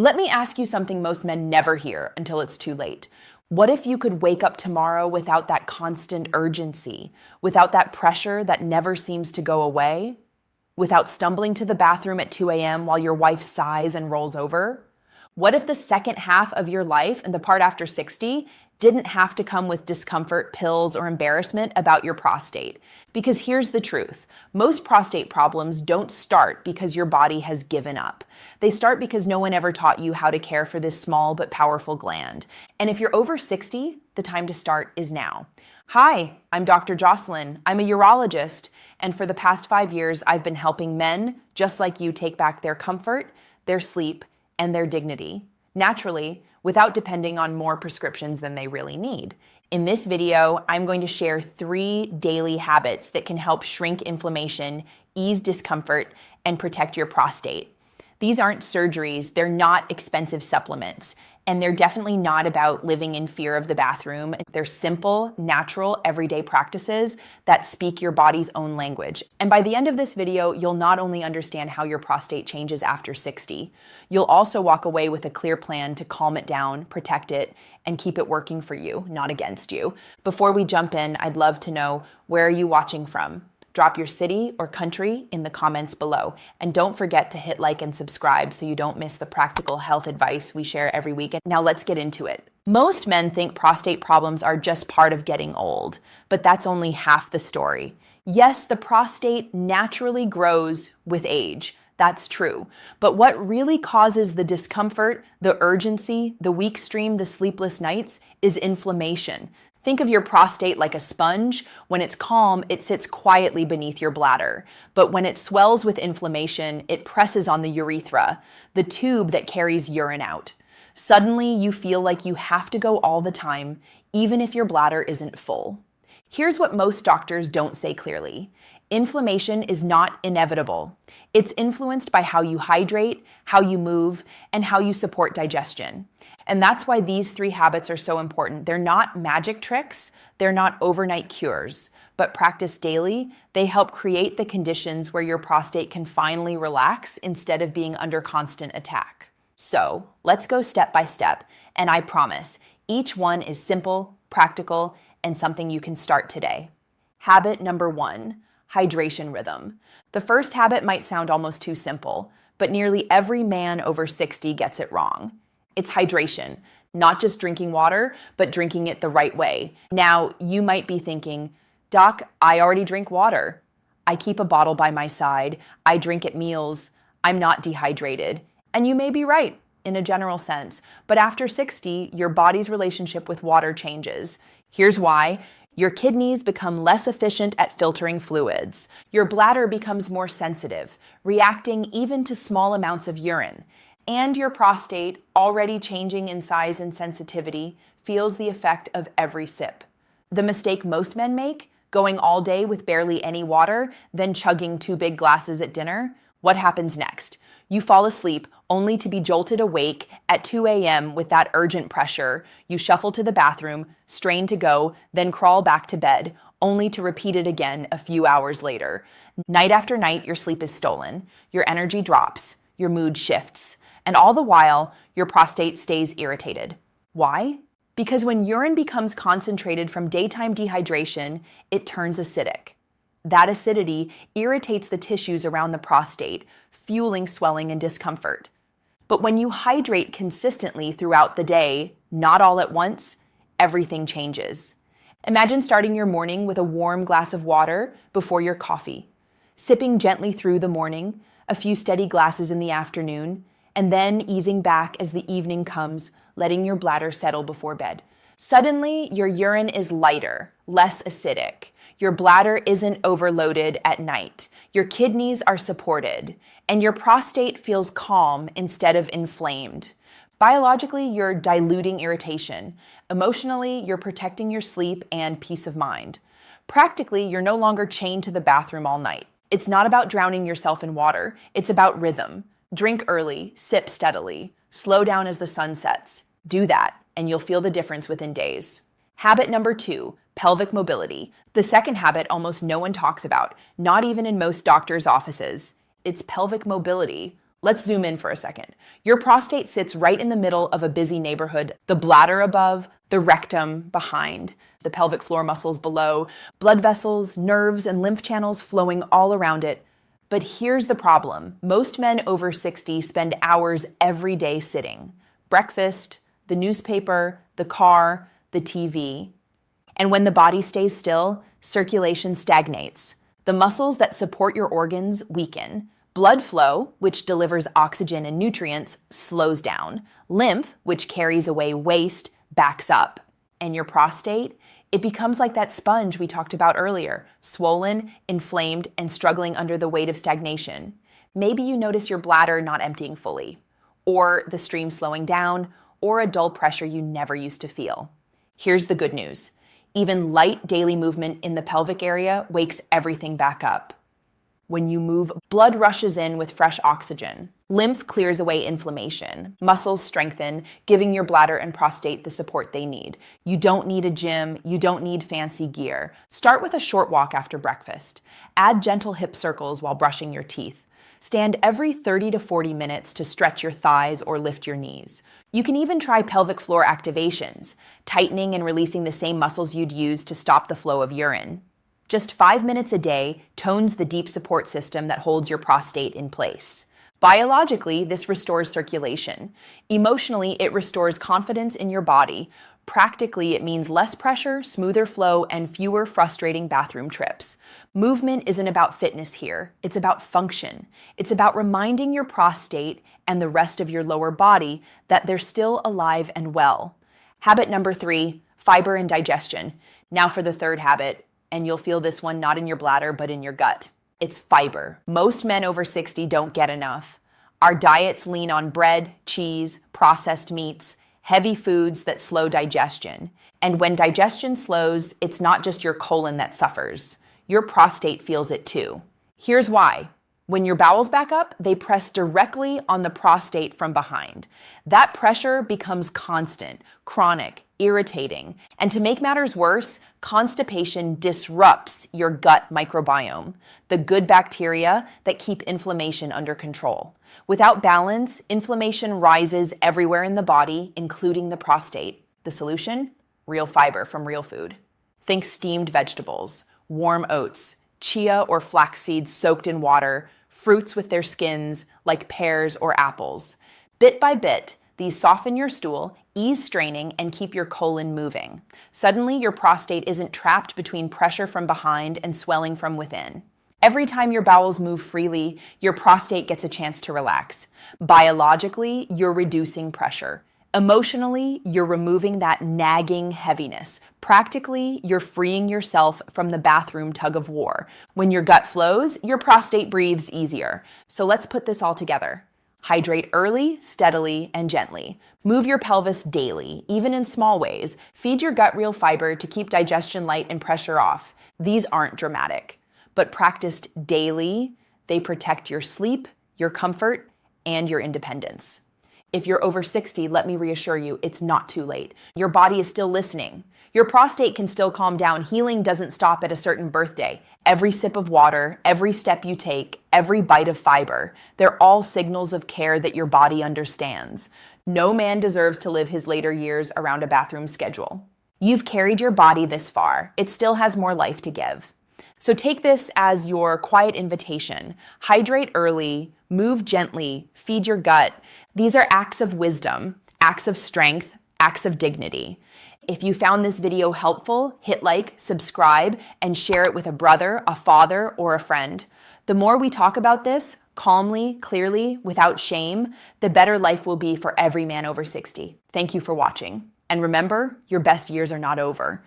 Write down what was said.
Let me ask you something most men never hear until it's too late. What if you could wake up tomorrow without that constant urgency, without that pressure that never seems to go away, without stumbling to the bathroom at 2 a.m. while your wife sighs and rolls over? What if the second half of your life and the part after 60 didn't have to come with discomfort, pills, or embarrassment about your prostate? Because here's the truth. Most prostate problems don't start because your body has given up. They start because no one ever taught you how to care for this small but powerful gland. And if you're over 60, the time to start is now. Hi, I'm Dr. Jocelyn. I'm a urologist, and for the past 5 years, I've been helping men just like you take back their comfort, their sleep, and their dignity, naturally, without depending on more prescriptions than they really need. In this video, I'm going to share 3 daily habits that can help shrink inflammation, ease discomfort, and protect your prostate. These aren't surgeries, they're not expensive supplements, and they're definitely not about living in fear of the bathroom. They're simple, natural, everyday practices that speak your body's own language. And by the end of this video, you'll not only understand how your prostate changes after 60, you'll also walk away with a clear plan to calm it down, protect it, and keep it working for you, not against you. Before we jump in, I'd love to know, where are you watching from? Drop your city or country in the comments below. And don't forget to hit like and subscribe so you don't miss the practical health advice we share every week. Now let's get into it. Most men think prostate problems are just part of getting old, but that's only half the story. Yes, the prostate naturally grows with age. That's true. But what really causes the discomfort, the urgency, the weak stream, the sleepless nights is inflammation. Think of your prostate like a sponge. When it's calm, it sits quietly beneath your bladder. But when it swells with inflammation, it presses on the urethra, the tube that carries urine out. Suddenly, you feel like you have to go all the time, even if your bladder isn't full. Here's what most doctors don't say clearly. Inflammation is not inevitable. It's influenced by how you hydrate, how you move, and how you support digestion. And that's why these 3 habits are so important. They're not magic tricks, they're not overnight cures, but practiced daily, they help create the conditions where your prostate can finally relax instead of being under constant attack. So let's go step by step, and I promise, each one is simple, practical, and something you can start today. Habit number 1, hydration rhythm. The first habit might sound almost too simple, but nearly every man over 60 gets it wrong. It's hydration, not just drinking water, but drinking it the right way. Now, you might be thinking, Doc, I already drink water. I keep a bottle by my side. I drink at meals. I'm not dehydrated. And you may be right in a general sense, but after 60, your body's relationship with water changes. Here's why. Your kidneys become less efficient at filtering fluids. Your bladder becomes more sensitive, reacting even to small amounts of urine. And your prostate, already changing in size and sensitivity, feels the effect of every sip. The mistake most men make, going all day with barely any water, then chugging 2 big glasses at dinner, what happens next? You fall asleep only to be jolted awake at 2 a.m. with that urgent pressure. You shuffle to the bathroom, strain to go, then crawl back to bed, only to repeat it again a few hours later. Night after night, your sleep is stolen, your energy drops, your mood shifts. And all the while, your prostate stays irritated. Why? Because when urine becomes concentrated from daytime dehydration, it turns acidic. That acidity irritates the tissues around the prostate, fueling swelling and discomfort. But when you hydrate consistently throughout the day, not all at once, everything changes. Imagine starting your morning with a warm glass of water before your coffee, sipping gently through the morning, a few steady glasses in the afternoon, and then easing back as the evening comes, letting your bladder settle before bed. Suddenly, your urine is lighter, less acidic. Your bladder isn't overloaded at night. Your kidneys are supported, and your prostate feels calm instead of inflamed. Biologically, you're diluting irritation. Emotionally, you're protecting your sleep and peace of mind. Practically, you're no longer chained to the bathroom all night. It's not about drowning yourself in water. It's about rhythm. Drink early, sip steadily, slow down as the sun sets. Do that, and you'll feel the difference within days. Habit number 2, pelvic mobility. The second habit almost no one talks about, not even in most doctors' offices. It's pelvic mobility. Let's zoom in for a second. Your prostate sits right in the middle of a busy neighborhood, the bladder above, the rectum behind, the pelvic floor muscles below, blood vessels, nerves, and lymph channels flowing all around it. But here's the problem. Most men over 60 spend hours every day sitting. Breakfast, the newspaper, the car, the TV. And when the body stays still, circulation stagnates. The muscles that support your organs weaken. Blood flow, which delivers oxygen and nutrients, slows down. Lymph, which carries away waste, backs up. And your prostate, it becomes like that sponge we talked about earlier, swollen, inflamed, and struggling under the weight of stagnation. Maybe you notice your bladder not emptying fully, or the stream slowing down, or a dull pressure you never used to feel. Here's the good news. Even light daily movement in the pelvic area wakes everything back up. When you move, blood rushes in with fresh oxygen. Lymph clears away inflammation. Muscles strengthen, giving your bladder and prostate the support they need. You don't need a gym. You don't need fancy gear. Start with a short walk after breakfast. Add gentle hip circles while brushing your teeth. Stand every 30 to 40 minutes to stretch your thighs or lift your knees. You can even try pelvic floor activations, tightening and releasing the same muscles you'd use to stop the flow of urine. Just 5 minutes a day tones the deep support system that holds your prostate in place. Biologically, this restores circulation. Emotionally, it restores confidence in your body. Practically, it means less pressure, smoother flow, and fewer frustrating bathroom trips. Movement isn't about fitness here. It's about function. It's about reminding your prostate and the rest of your lower body that they're still alive and well. Habit number 3, fiber and digestion. Now for the third habit, and you'll feel this one not in your bladder, but in your gut. It's fiber. Most men over 60 don't get enough. Our diets lean on bread, cheese, processed meats, heavy foods that slow digestion. And when digestion slows, it's not just your colon that suffers. Your prostate feels it too. Here's why. When your bowels back up, they press directly on the prostate from behind. That pressure becomes constant, chronic, irritating. And to make matters worse, constipation disrupts your gut microbiome, the good bacteria that keep inflammation under control. Without balance, inflammation rises everywhere in the body, including the prostate. The solution? Real fiber from real food. Think steamed vegetables, warm oats, chia or flax seeds soaked in water, fruits with their skins like pears or apples. Bit by bit, these soften your stool, ease straining, and keep your colon moving. Suddenly, your prostate isn't trapped between pressure from behind and swelling from within. Every time your bowels move freely, your prostate gets a chance to relax. Biologically, you're reducing pressure. Emotionally, you're removing that nagging heaviness. Practically, you're freeing yourself from the bathroom tug of war. When your gut flows, your prostate breathes easier. So let's put this all together. Hydrate early, steadily, and gently. Move your pelvis daily, even in small ways. Feed your gut real fiber to keep digestion light and pressure off. These aren't dramatic, but practiced daily, they protect your sleep, your comfort, and your independence. If you're over 60, let me reassure you, it's not too late. Your body is still listening. Your prostate can still calm down. Healing doesn't stop at a certain birthday. Every sip of water, every step you take, every bite of fiber, they're all signals of care that your body understands. No man deserves to live his later years around a bathroom schedule. You've carried your body this far. It still has more life to give. So take this as your quiet invitation. Hydrate early, move gently, feed your gut. These are acts of wisdom, acts of strength, acts of dignity. If you found this video helpful, hit like, subscribe, and share it with a brother, a father, or a friend. The more we talk about this, calmly, clearly, without shame, the better life will be for every man over 60. Thank you for watching. And remember, your best years are not over.